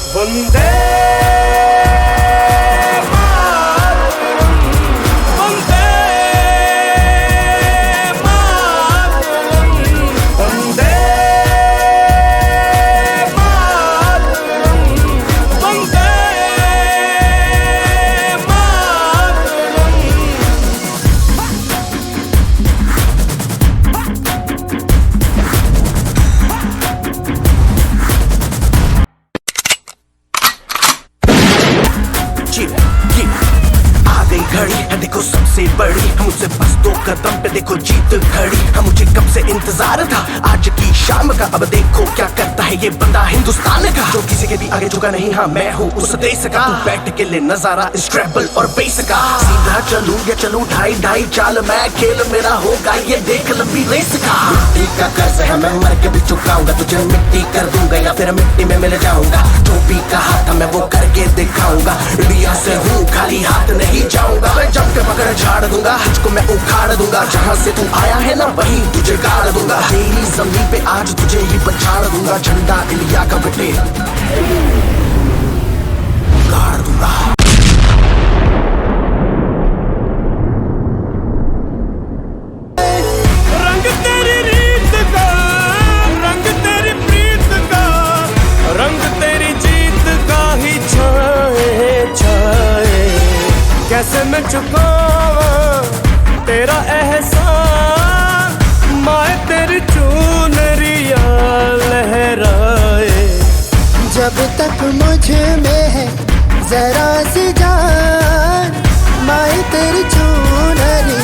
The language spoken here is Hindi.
वंदे मातरम, वंदे मातरम, वंदे मातरम, वंदे मातरम। आ गई घड़ी है देखो सबसे बड़ी, हम मुझसे बस 2 कदम पे देखो जीत खड़ी। हम मुझे कब से इंतजार था आज की शाम का, अब देखो क्या करता है ये बंदा हिंदुस्तान का, जो किसी के भी आगे झुका नहीं। हाँ मैं हूँ उस देश का, तू बैठ के ले नजारा इस ट्रैवल और बेस का। सीधा चलूं या चलूं ढाई ढाई चाल, मैं खेल मेरा होगा ये देख लंबी रेस का। मिट्टी का कर्ज है मैं मर के भी चुकाऊंगा, तुझे मिट्टी कर दूंगा या फिर मिट्टी में मिल जाऊंगा। जो भी कहा था मैं वो करके दिखाऊंगा, इंडिया से हूँ खाली हाथ नहीं जाऊंगा। मैं जम के पकड़ झाड़ दूंगा, तुझको मैं उखाड़ दूंगा। जहाँ से तू आया है ना वहीं तुझे गाड़ दूंगा। तेरी जमीन पे आज तुझे ही पछाड़ दूंगा, झंडा इंडिया का बेटे गाड़ दूंगा। रंग तेरी रीत का, रंग तेरी प्रीत का, रंग तेरी जीत का ही छाए छाए। कैसे मैं चुकावा तेरा एहसान, माए तेरी चुनरिया लहराए। जब तक मुझे में है जरा सी जान, माए तेरी चुनरी